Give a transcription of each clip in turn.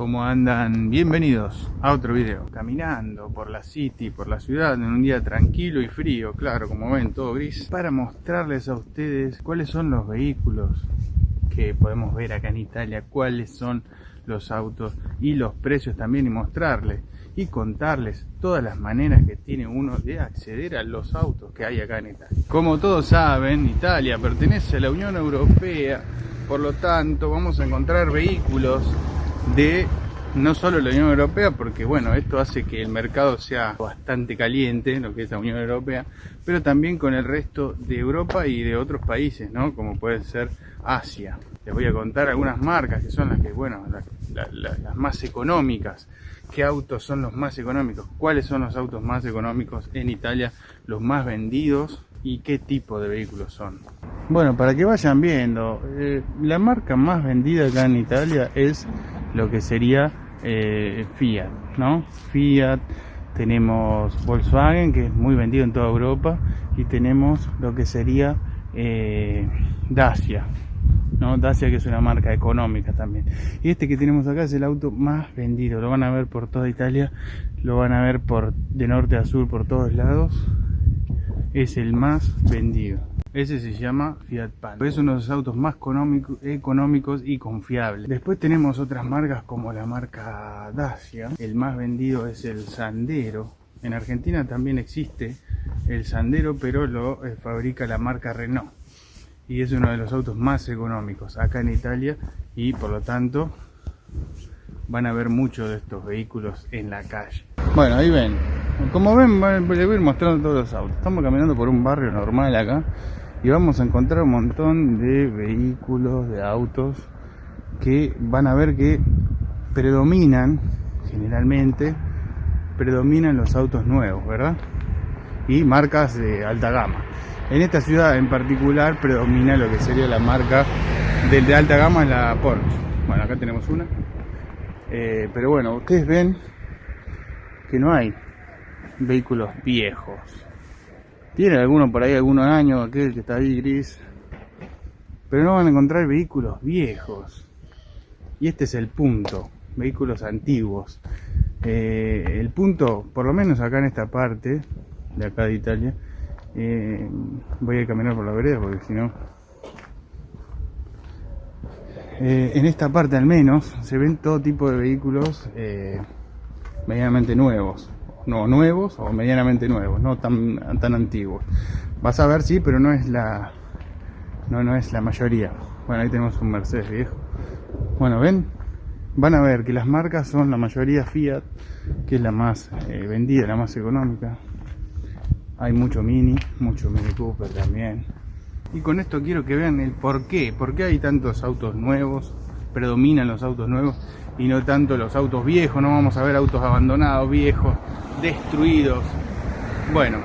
¿Cómo andan? Bienvenidos a otro video. Caminando por la city, por la ciudad, en un día tranquilo y frío, claro, como ven, todo gris, para mostrarles a ustedes cuáles son los vehículos que podemos ver acá en Italia, cuáles son los autos y los precios también, y mostrarles y contarles todas las maneras que tiene uno de acceder a los autos que hay acá en Italia. Como todos saben, Italia pertenece a la Unión Europea, por lo tanto vamos a encontrar vehículos de no solo la Unión Europea, porque bueno, esto hace que el mercado sea bastante caliente, lo que es la Unión Europea, pero también con el resto de Europa y de otros países, ¿no? Como puede ser Asia. Les voy a contar algunas marcas que son las que, bueno, las más económicas. ¿Qué autos son los más económicos? ¿Cuáles son los autos más económicos en Italia? Los más vendidos y qué tipo de vehículos son. Bueno, para que vayan viendo, la marca más vendida acá en Italia es lo que sería Fiat, ¿no? Fiat, tenemos Volkswagen, que es muy vendido en toda Europa, y tenemos lo que sería Dacia, ¿no? Dacia, que es una marca económica también. Y este que tenemos acá es el auto más vendido, lo van a ver por toda Italia, lo van a ver de norte a sur, por todos lados, es el más vendido. Ese se llama Fiat Panda. Es uno de los autos más económicos y confiables. Después tenemos otras marcas como la marca Dacia. El más vendido es el Sandero. En Argentina también existe el Sandero, pero lo fabrica la marca Renault. Y es uno de los autos más económicos acá en Italia, y por lo tanto van a ver muchos de estos vehículos en la calle. Bueno, ahí ven. Como ven, les voy a ir mostrando todos los autos. Estamos caminando por un barrio normal acá y vamos a encontrar un montón de vehículos, de autos, que van a ver que generalmente predominan los autos nuevos, ¿verdad? Y marcas de alta gama. En esta ciudad en particular predomina lo que sería la marca de alta gama, la Porsche. Bueno, acá tenemos una. Pero bueno, ustedes ven que no hay vehículos viejos. Tiene alguno por ahí, algunos años, aquel que está ahí gris, pero no van a encontrar vehículos viejos. Y este es el punto, vehículos antiguos. El punto, por lo menos acá en esta parte de acá de Italia, voy a caminar por la vereda porque si no, en esta parte al menos se ven todo tipo de vehículos medianamente nuevos. No nuevos o medianamente nuevos, no tan antiguos. Vas a ver, sí, pero no es la mayoría. Bueno, ahí tenemos un Mercedes viejo. Bueno, ven, van a ver que las marcas son la mayoría Fiat, que es la más vendida, la más económica. Hay mucho Mini Cooper también. Y con esto quiero que vean el por qué hay tantos autos nuevos, predominan los autos nuevos y no tanto los autos viejos. No vamos a ver autos abandonados, viejos, destruidos. Bueno,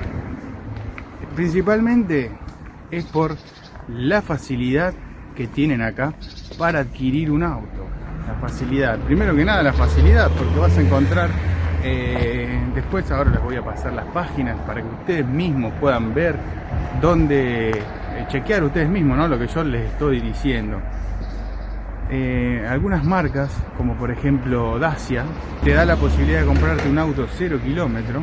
principalmente es por la facilidad que tienen acá para adquirir un auto. La facilidad, primero que nada la facilidad, porque vas a encontrar después, ahora les voy a pasar las páginas para que ustedes mismos puedan ver dónde chequear ustedes mismos, ¿no? Lo que yo les estoy diciendo. Algunas marcas, como por ejemplo Dacia, te da la posibilidad de comprarte un auto 0 kilómetro.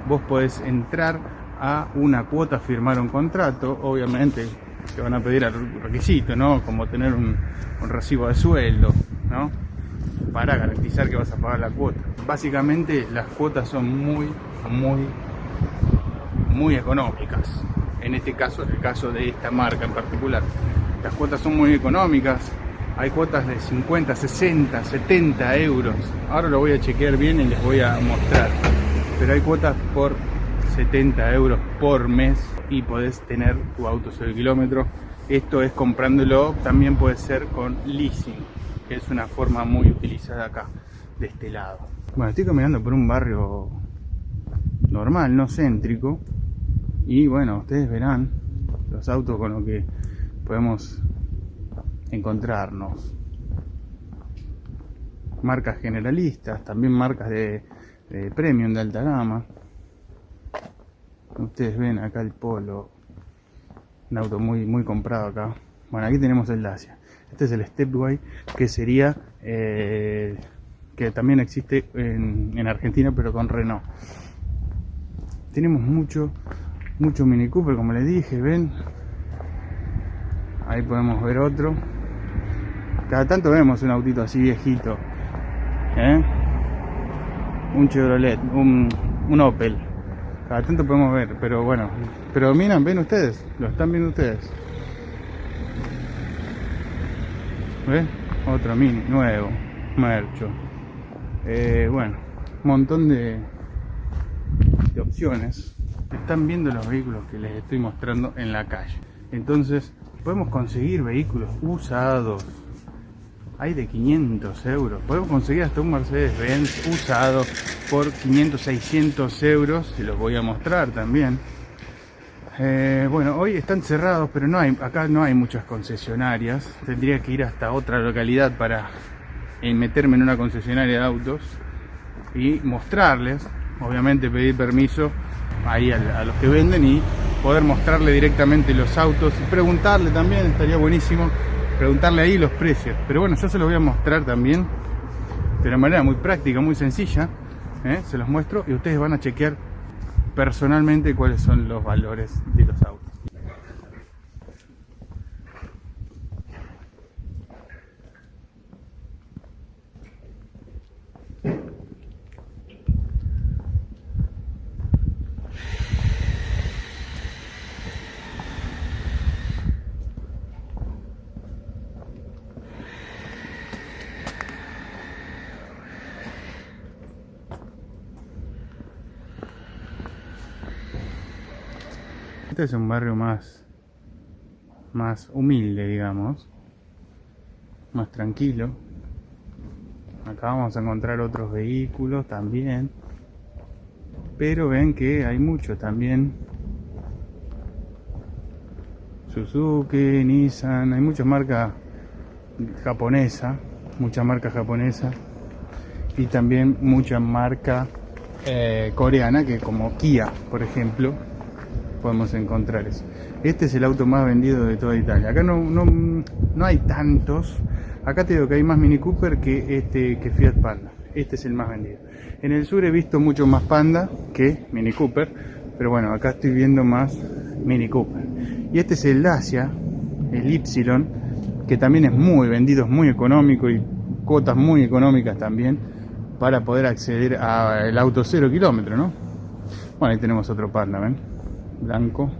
Vos podés entrar a una cuota, firmar un contrato. Obviamente te van a pedir requisitos, ¿no? Como tener un recibo de sueldo, ¿no? Para garantizar que vas a pagar la cuota. Básicamente las cuotas son muy económicas. En este caso, en el caso de esta marca en particular, las cuotas son muy económicas. Hay cuotas de 50, 60, 70 euros. Ahora lo voy a chequear bien y les voy a mostrar. Pero hay cuotas por 70 euros por mes y podés tener tu auto 0 kilómetros. Esto es comprándolo, también puede ser con leasing, que es una forma muy utilizada acá, de este lado. Bueno, estoy caminando por un barrio normal, no céntrico. Y bueno, ustedes verán los autos con los que podemos encontrarnos. Marcas generalistas, también marcas de premium, de alta gama. Ustedes ven acá el Polo, un auto muy comprado acá. Bueno, aquí tenemos el Dacia. Este es el Stepway, que sería que también existe en Argentina, pero con Renault. Tenemos mucho Mini Cooper, como les dije, ven. Ahí podemos ver otro. Cada tanto vemos un autito así viejito, un Chevrolet, un Opel. Cada tanto podemos ver, pero bueno, predominan, ven ustedes, lo están viendo ustedes. ¿Ven? Otro Mini, nuevo, Mercho. Bueno, un montón de opciones. Están viendo los vehículos que les estoy mostrando en la calle. Entonces, podemos conseguir vehículos usados. Hay de 500 euros. Podemos conseguir hasta un Mercedes-Benz usado por 500, 600 euros. Se los voy a mostrar también. Bueno, hoy están cerrados, pero acá no hay muchas concesionarias. Tendría que ir hasta otra localidad para meterme en una concesionaria de autos y mostrarles. Obviamente pedir permiso ahí a los que venden y poder mostrarle directamente los autos y preguntarle también, estaría buenísimo preguntarle ahí los precios. Pero bueno, yo se los voy a mostrar también de una manera muy práctica, muy sencilla, se los muestro y ustedes van a chequear personalmente cuáles son los valores de los autos. Este es un barrio más humilde, digamos, más tranquilo. Acá vamos a encontrar otros vehículos también, pero ven que hay mucho también. Suzuki, Nissan, hay mucha marca japonesa, y también mucha marca coreana, que como Kia, por ejemplo, podemos encontrar eso. Este es el auto más vendido de toda Italia. Acá no hay tantos. Acá te digo que hay más Mini Cooper que Fiat Panda. Este es el más vendido. En el sur he visto mucho más Panda que Mini Cooper, pero bueno, acá estoy viendo más Mini Cooper. Y este es el Dacia, el Y, que también es muy vendido, es muy económico y cuotas muy económicas también para poder acceder al auto 0 kilómetro, ¿no? Bueno, ahí tenemos otro Panda, ¿ven? Blanco.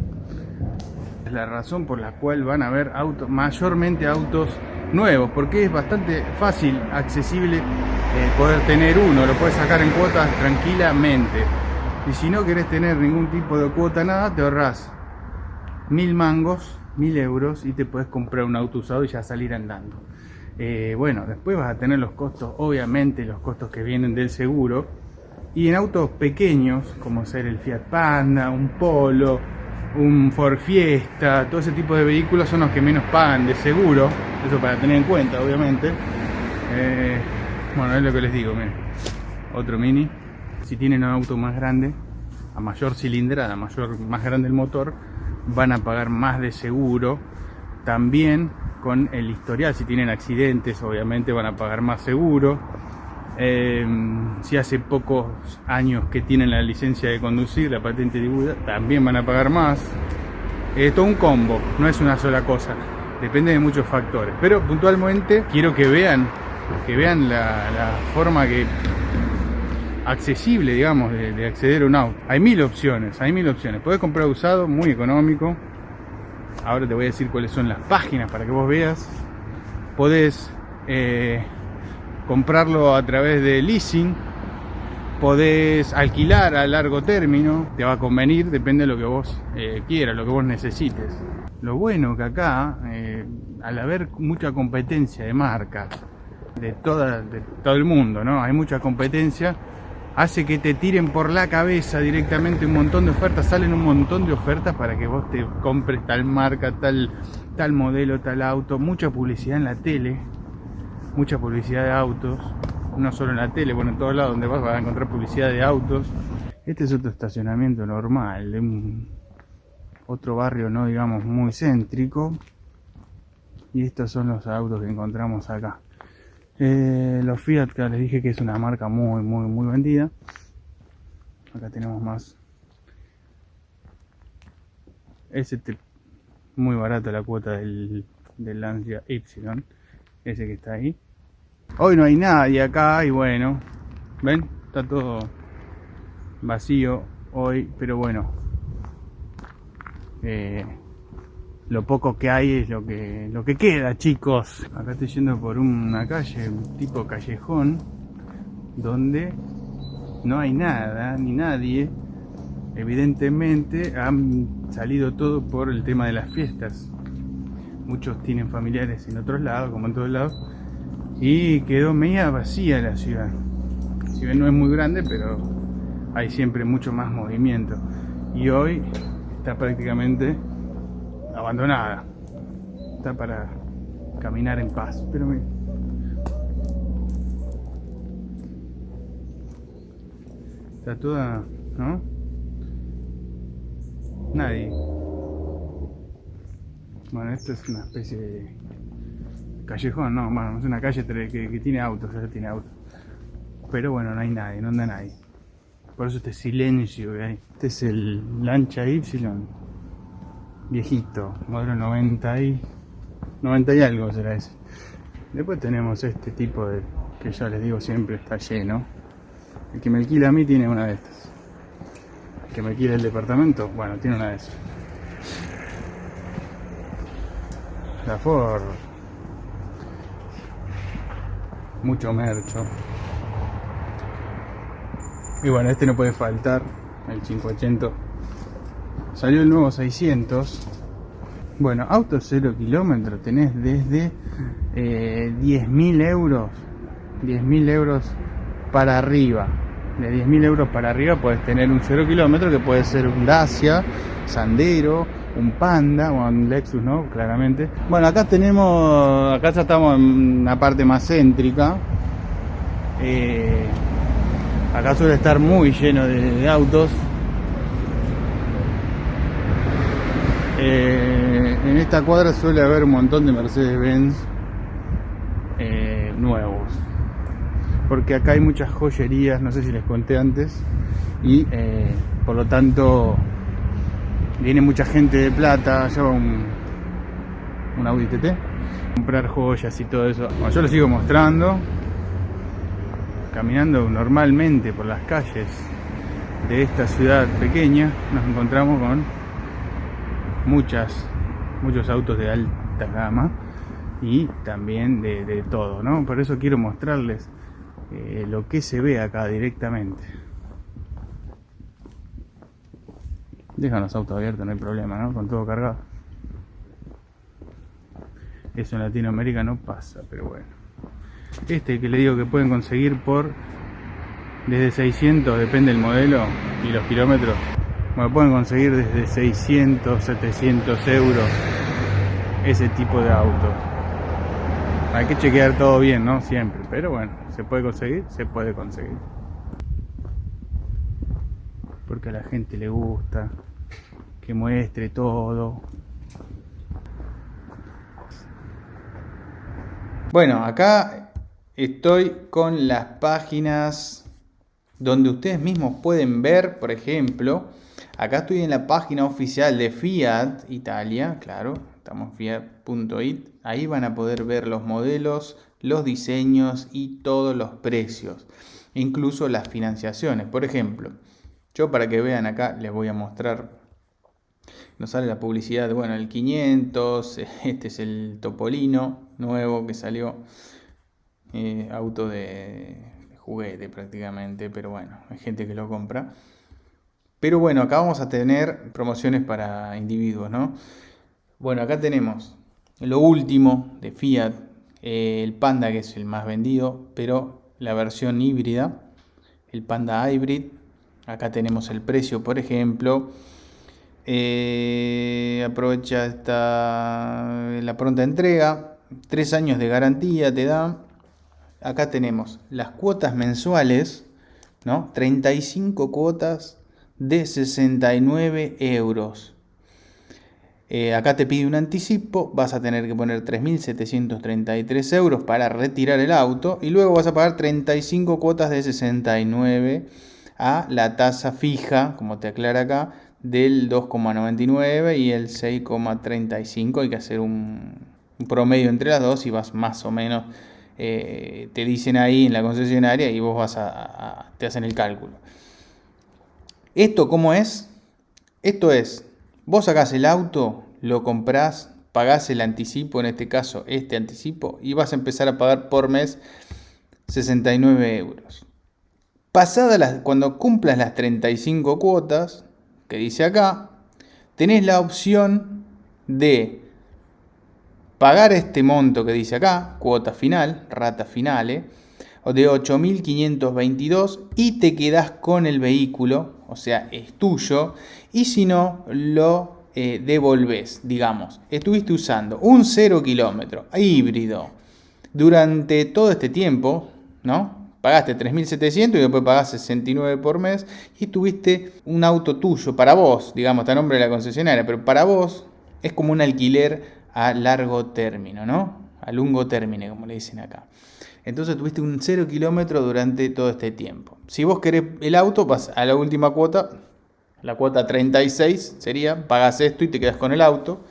Es la razón por la cual van a ver mayormente autos nuevos, porque es bastante fácil, accesible poder tener uno, lo puedes sacar en cuotas tranquilamente. Y si no querés tener ningún tipo de cuota, nada, te ahorrás 1000 mangos, 1000 euros y te puedes comprar un auto usado y ya salir andando. Bueno, después vas a tener los costos, obviamente los costos que vienen del seguro. Y en autos pequeños, como ser el Fiat Panda, un Polo, un Ford Fiesta, todo ese tipo de vehículos son los que menos pagan de seguro. Eso para tener en cuenta, obviamente. Bueno, es lo que les digo, miren. Otro Mini. Si tienen un auto más grande, a mayor cilindrada, más grande el motor, van a pagar más de seguro. También con el historial, si tienen accidentes, obviamente van a pagar más seguro. Si hace pocos años que tienen la licencia de conducir, la patente distribuida, también van a pagar más. Todo un combo, no es una sola cosa, depende de muchos factores. Pero puntualmente quiero que vean la forma accesible, digamos, de acceder a un auto. Hay mil opciones. Podés comprar usado, muy económico. Ahora te voy a decir cuáles son las páginas para que vos veas. Podés comprarlo a través de leasing, podés alquilar a largo término, te va a convenir, depende de lo que vos quieras, lo que vos necesites. Lo bueno que acá, al haber mucha competencia de marcas de todo el mundo, ¿no? Hay mucha competencia, hace que te tiren por la cabeza directamente un montón de ofertas, salen un montón de ofertas para que vos te compres tal marca, tal modelo, tal auto, mucha publicidad en la tele. Mucha publicidad de autos, no solo en la tele, bueno, en todos lados donde vas a encontrar publicidad de autos. Este es otro estacionamiento normal, de otro barrio no digamos muy céntrico. Y estos son los autos que encontramos acá. Los Fiat, que les dije que es una marca muy vendida. Acá tenemos más. Muy barato la cuota del Lancia Y, ese que está ahí. Hoy no hay nadie acá y bueno, ven, está todo vacío hoy, pero bueno, lo poco que hay es lo que queda, chicos. Acá estoy yendo por una calle, un tipo callejón, donde no hay nada ni nadie. Evidentemente han salido todo por el tema de las fiestas. Muchos tienen familiares en otros lados, como en todos lados, y quedó media vacía la ciudad. Si bien no es muy grande, pero hay siempre mucho más movimiento. Y hoy está prácticamente abandonada. Está para caminar en paz. Pero mira, está toda, ¿no? Nadie. Bueno, esto es una especie de callejón, no, bueno, es una calle que tiene autos, ya tiene autos. Pero bueno, no hay nadie, no anda nadie. Por eso este silencio que hay. Este es el Lancia Y, viejito, modelo 90 y algo será ese. Después tenemos este tipo de, que ya les digo siempre está lleno. El que me alquila a mí tiene una de estas. El que me alquila el departamento, bueno, tiene una de esas. La Ford. Mucho mercho. Y bueno, este no puede faltar, el 580. Salió el nuevo 600. Bueno, auto 0 kilómetros tenés desde 10.000 euros. 10.000 euros para arriba. De 10.000 euros para arriba puedes tener un 0 kilómetro que puede ser un Dacia, Sandero, un Panda o un Lexus, ¿no? Claramente. Bueno, acá ya estamos en una parte más céntrica. Acá suele estar muy lleno de autos. En esta cuadra suele haber un montón de Mercedes-Benz nuevos. Porque acá hay muchas joyerías, no sé si les conté antes. Y por lo tanto viene mucha gente de plata, lleva un Audi TT, comprar joyas y todo eso. Bueno, yo les sigo mostrando. Caminando normalmente por las calles de esta ciudad pequeña, nos encontramos con muchos autos de alta gama y también de todo, ¿no? Por eso quiero mostrarles lo que se ve acá directamente. Dejan los autos abiertos, no hay problema, ¿no? Con todo cargado. Eso en Latinoamérica no pasa, pero bueno. Este que le digo que pueden conseguir por desde 600, depende del modelo y los kilómetros. Bueno, pueden conseguir desde 600, 700 euros ese tipo de autos. Hay que chequear todo bien, ¿no? Siempre, pero bueno, se puede conseguir, porque a la gente le gusta que muestre todo. Bueno, acá estoy con las páginas donde ustedes mismos pueden ver, por ejemplo, acá estoy en la página oficial de Fiat Italia, claro, estamos fiat.it, ahí van a poder ver los modelos, los diseños y todos los precios, incluso las financiaciones. Por ejemplo, yo para que vean acá les voy a mostrar, nos sale la publicidad, bueno, el 500, este es el Topolino nuevo que salió. Auto de juguete prácticamente, pero bueno, hay gente que lo compra. Pero bueno, acá vamos a tener promociones para individuos, ¿no? Bueno, acá tenemos lo último de Fiat, el Panda, que es el más vendido, pero la versión híbrida, el Panda Hybrid. Acá tenemos el precio, por ejemplo. Aprovecha la pronta entrega, 3 años de garantía te da. Acá tenemos las cuotas mensuales, ¿no? 35 cuotas de 69 euros. Acá te pide un anticipo, vas a tener que poner 3.733 euros para retirar el auto y luego vas a pagar 35 cuotas de 69 a la tasa fija, como te aclara acá, del 2,99 y el 6,35. Hay que hacer un promedio entre las dos y vas más o menos, te dicen ahí en la concesionaria y vos te hacen el cálculo. ¿Esto cómo es? Esto es, vos sacás el auto, lo comprás, pagás el anticipo, en este caso este anticipo, y vas a empezar a pagar por mes 69 euros. Cuando cumplas las 35 cuotas, que dice acá, tenés la opción de pagar este monto que dice acá, cuota final, rata finale, de 8.522 y te quedás con el vehículo, o sea, es tuyo, y si no, lo devolvés, digamos. Estuviste usando un 0 kilómetro híbrido durante todo este tiempo, ¿no? Pagaste 3.700 y después pagás 69 por mes y tuviste un auto tuyo para vos, digamos, está a nombre de la concesionaria, pero para vos es como un alquiler a largo término, ¿no? A lungo término, como le dicen acá. Entonces tuviste un 0 kilómetro durante todo este tiempo. Si vos querés el auto, vas a la última cuota, la cuota 36 sería, pagás esto y te quedas con el auto.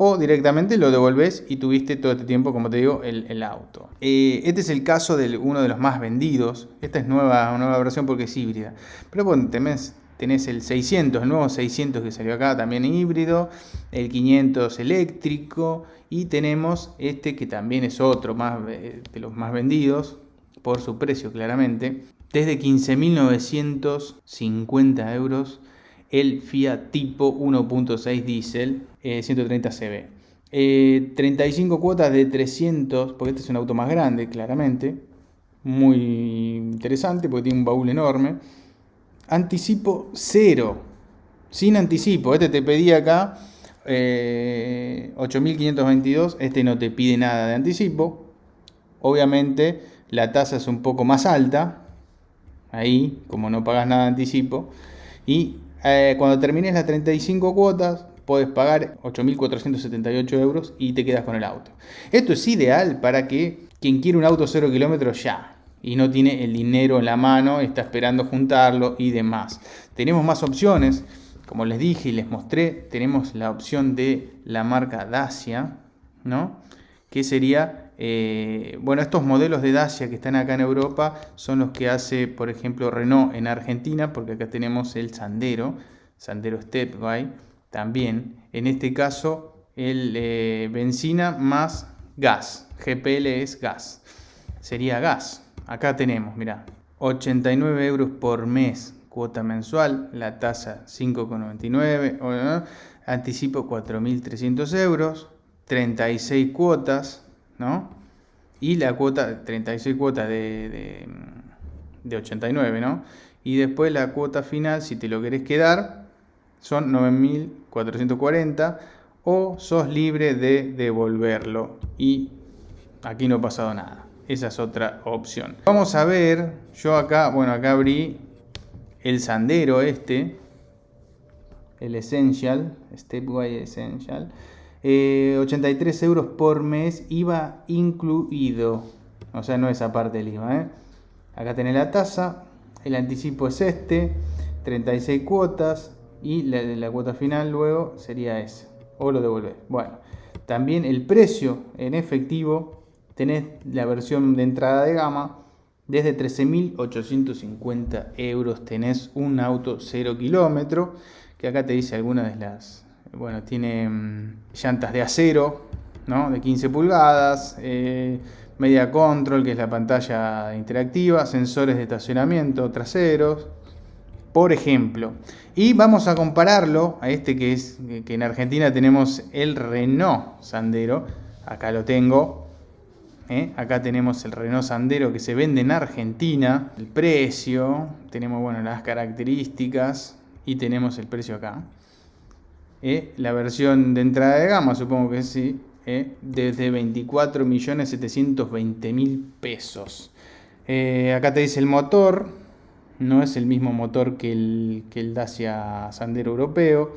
O directamente lo devolvés y tuviste todo este tiempo, como te digo, el auto. Este es el caso de uno de los más vendidos. Esta es una nueva versión porque es híbrida. Pero bueno, tenés el 600, el nuevo 600 que salió acá, también híbrido. El 500 eléctrico. Y tenemos este que también es otro más de los más vendidos, por su precio claramente. Desde 15.950 euros. El Fiat Tipo 1.6 Diesel 130 cb. 35 cuotas de 300, porque este es un auto más grande, claramente. Muy interesante, porque tiene un baúl enorme. Anticipo 0. Sin anticipo. Este te pedía acá 8.522. Este no te pide nada de anticipo. Obviamente la tasa es un poco más alta. Ahí, como no pagas nada de anticipo. Y cuando termines las 35 cuotas, podés pagar 8.478 euros y te quedas con el auto. Esto es ideal para que quien quiere un auto 0 kilómetros ya y no tiene el dinero en la mano, está esperando juntarlo y demás. Tenemos más opciones, como les dije y les mostré, tenemos la opción de la marca Dacia, ¿no? Que sería, estos modelos de Dacia que están acá en Europa son los que hace, por ejemplo, Renault en Argentina, porque acá tenemos el Sandero Stepway también. En este caso, el benzina más gas, GPL es gas, sería gas. Acá tenemos, mirá, 89 euros por mes, cuota mensual, la tasa 5,99, anticipo 4.300 euros. 36 cuotas, ¿no? Y la cuota, 36 cuotas de 89, ¿no? Y después la cuota final, si te lo querés quedar, son 9.440 o sos libre de devolverlo y aquí no ha pasado nada. Esa es otra opción. Vamos a ver, yo acá abrí el Sandero el Essential, Stepway Essential. 83 euros por mes, IVA incluido, o sea, no es aparte del IVA. Acá tenés la tasa, el anticipo es 36 cuotas y la cuota final luego sería ese, o lo devolvés. Bueno, también el precio en efectivo, tenés la versión de entrada de gama, desde 13.850 euros tenés un auto 0 kilómetro, que acá te dice algunas de las... Bueno, tiene llantas de acero, ¿no? De 15 pulgadas, media control, que es la pantalla interactiva, sensores de estacionamiento traseros, por ejemplo. Y vamos a compararlo a este que en Argentina tenemos el Renault Sandero. Acá lo tengo. Acá tenemos el Renault Sandero que se vende en Argentina. El precio, tenemos las características y tenemos el precio acá. La versión de entrada de gama, supongo que sí, desde 24.720.000 pesos. Acá te dice el motor, no es el mismo motor que el Dacia Sandero europeo.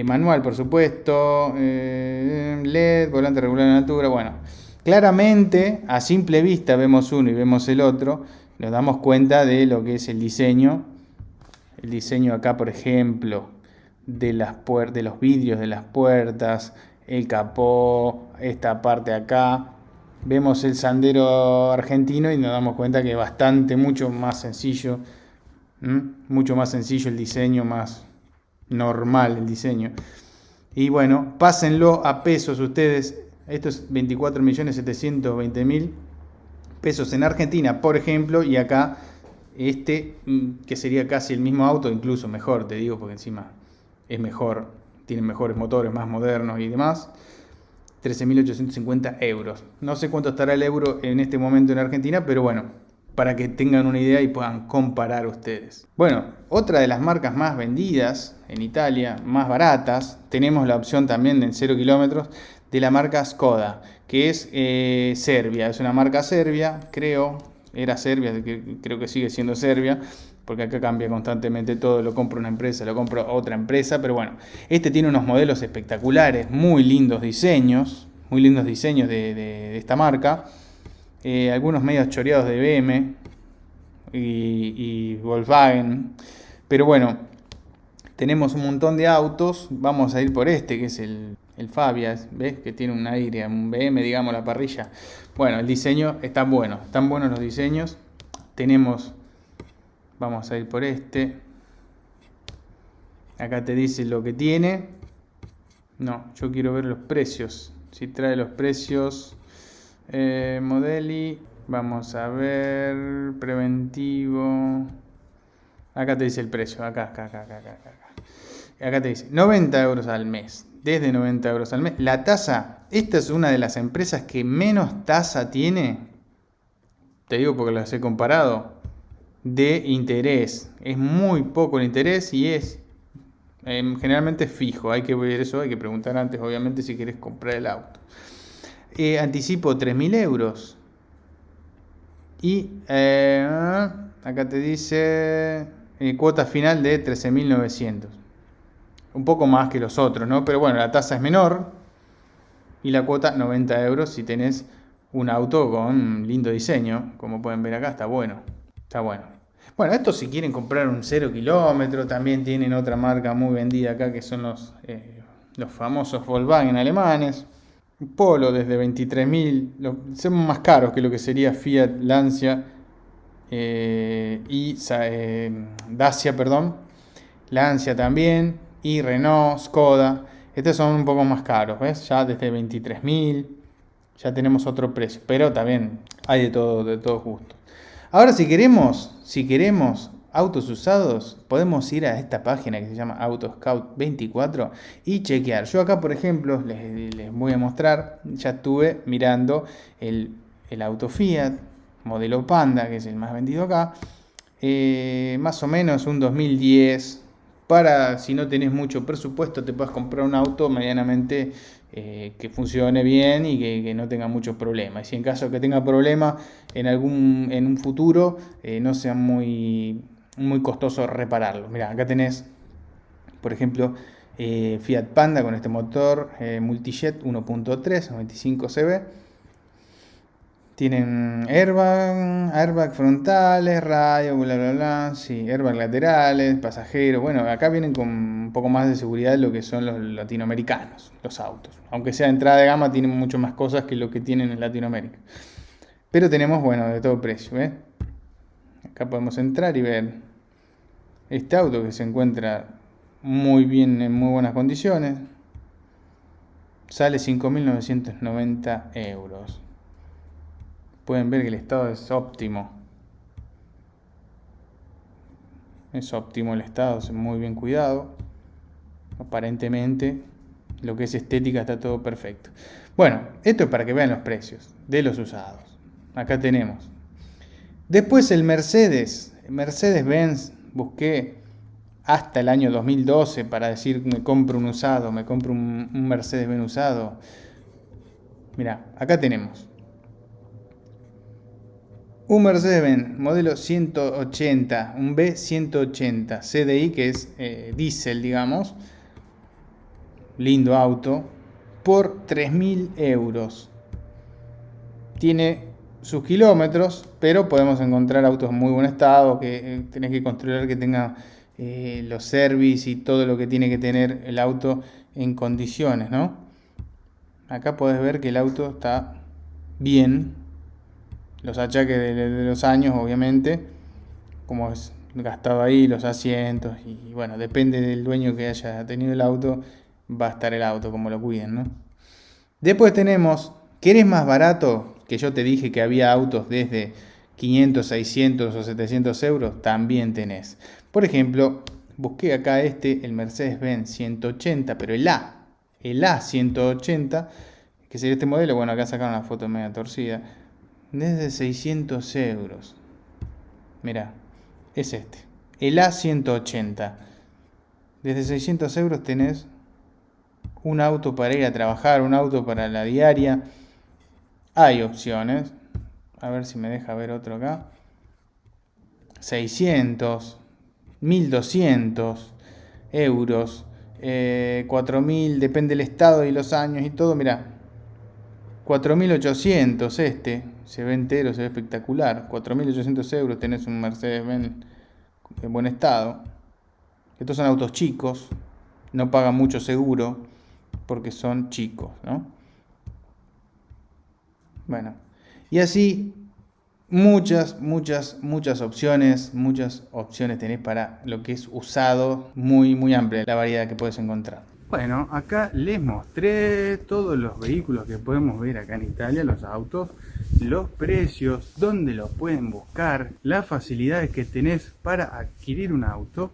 Manual, por supuesto, LED, volante regular en altura. Bueno, claramente a simple vista vemos uno y vemos el otro, nos damos cuenta de lo que es el diseño. El diseño acá, por ejemplo, de de los vidrios de las puertas, el capó, esta parte acá. Vemos el Sandero argentino y nos damos cuenta que es mucho más sencillo. Mucho más sencillo el diseño, más normal el diseño. Y bueno, pásenlo a pesos ustedes. Esto es 24.720.000 pesos en Argentina, por ejemplo, y acá que sería casi el mismo auto, incluso mejor, te digo, porque encima es mejor, tiene mejores motores, más modernos y demás. 13.850 euros. No sé cuánto estará el euro en este momento en Argentina, pero bueno, para que tengan una idea y puedan comparar ustedes. Bueno, otra de las marcas más vendidas en Italia, más baratas, tenemos la opción también de 0 kilómetros de la marca Skoda, que es Serbia. Es una marca serbia, era Serbia, creo que sigue siendo Serbia, porque acá cambia constantemente todo, lo compra una empresa, lo compra otra empresa, pero bueno, este tiene unos modelos espectaculares, muy lindos diseños de esta marca. Algunos medios choreados de BM y Volkswagen, pero bueno, tenemos un montón de autos. Vamos a ir por que es el Fabia, ¿ves? Que tiene un aire, un BM, digamos, la parrilla. Bueno, el diseño están buenos los diseños. Vamos a ir por acá te dice lo que tiene. No, yo quiero ver los precios, si trae los precios. Modeli, vamos a ver, preventivo. Acá te dice el precio, acá te dice 90 euros al mes, desde 90 euros al mes. La tasa, esta es una de las empresas que menos tasa tiene, te digo porque las he comparado, de interés. Es muy poco el interés y es generalmente fijo. Hay que ver eso, hay que preguntar antes, obviamente, si querés comprar el auto. Anticipo 3.000 euros. Y acá te dice cuota final de 13.900. Un poco más que los otros, ¿no? Pero bueno, la tasa es menor. Y la cuota 90 euros si tenés un auto con lindo diseño. Como pueden ver acá, está bueno. Está bueno. Bueno, estos si quieren comprar un 0 kilómetro, también tienen otra marca muy vendida acá que son los famosos Volkswagen alemanes. Polo desde 23.000, son más caros que lo que sería Fiat Lancia y Dacia, perdón. Lancia también, y Renault, Skoda. Estos son un poco más caros, ¿ves? Ya desde 23.000, ya tenemos otro precio, pero también hay de todo gusto. Ahora si queremos autos usados, podemos ir a esta página que se llama Autoscout 24 y chequear. Yo acá, por ejemplo, les voy a mostrar, ya estuve mirando el auto Fiat, modelo Panda, que es el más vendido acá, más o menos un 2010, para si no tenés mucho presupuesto te puedas comprar un auto medianamente que funcione bien y que no tenga muchos problemas. Y si en caso que tenga problemas en un futuro, no sea muy costoso repararlo. Mirá, acá tenés, por ejemplo, Fiat Panda con este motor Multijet 1.3, 95 cb. Tienen airbag frontales, radio, bla bla bla, sí, airbag laterales, pasajeros. Bueno, acá vienen con un poco más de seguridad de lo que son los latinoamericanos, los autos. Aunque sea de entrada de gama, tienen mucho más cosas que lo que tienen en Latinoamérica. Pero tenemos, bueno, de todo precio, ¿ves? Acá podemos entrar y ver este auto que se encuentra muy bien, en muy buenas condiciones. Sale 5.990 euros. Pueden ver que el estado es óptimo. Es óptimo el estado, es muy bien cuidado. Aparentemente, lo que es estética está todo perfecto. Bueno, esto es para que vean los precios de los usados. Acá tenemos. Después el Mercedes-Benz, busqué hasta el año 2012 para decir me compro un usado, me compro un Mercedes-Benz usado. Mirá, acá tenemos un Mercedes-Benz modelo 180, un B180 CDI, que es diésel, digamos. lindo auto, por 3.000 euros. Tiene sus kilómetros, pero podemos encontrar autos en muy buen estado, que tenés que controlar que tenga los service y todo lo que tiene que tener el auto en condiciones, ¿no? Acá podés ver que el auto está bien, los achaques de los años, obviamente, como es gastado ahí, los asientos, y bueno, depende del dueño que haya tenido el auto, va a estar el auto, como lo cuiden, ¿no? Después tenemos, ¿querés más barato? Que yo te dije que había autos desde 500, 600 o 700 euros, también tenés. Por ejemplo, busqué acá el Mercedes-Benz 180, pero el A 180, que sería este modelo. Bueno, acá sacaron una foto media torcida, desde 600 euros. Mirá, es el A 180. Desde 600 euros tenés un auto para ir a trabajar, un auto para la diaria. Hay opciones. A ver si me deja ver otro acá. 600, 1200 euros, 4000, depende del estado y los años y todo. Mirá, 4800 se ve entero, se ve espectacular. 4800 euros tenés un Mercedes-Benz en buen estado. Estos son autos chicos, no pagan mucho seguro porque son chicos, ¿no? Bueno, y así muchas opciones tenés para lo que es usado, muy amplia la variedad que puedes encontrar. Bueno, acá les mostré todos los vehículos que podemos ver acá en Italia, los autos, los precios, dónde los pueden buscar, las facilidades que tenés para adquirir un auto.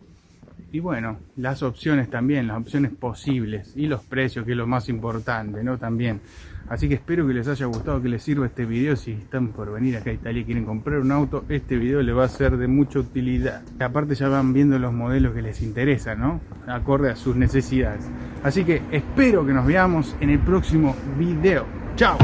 Y bueno, las opciones también, las opciones posibles y los precios, que es lo más importante, ¿no? También. Así que espero que les haya gustado, que les sirva este video. Si están por venir acá a Italia y quieren comprar un auto, este video les va a ser de mucha utilidad. Aparte ya van viendo los modelos que les interesan, ¿no? Acorde a sus necesidades. Así que espero que nos veamos en el próximo video. ¡Chao!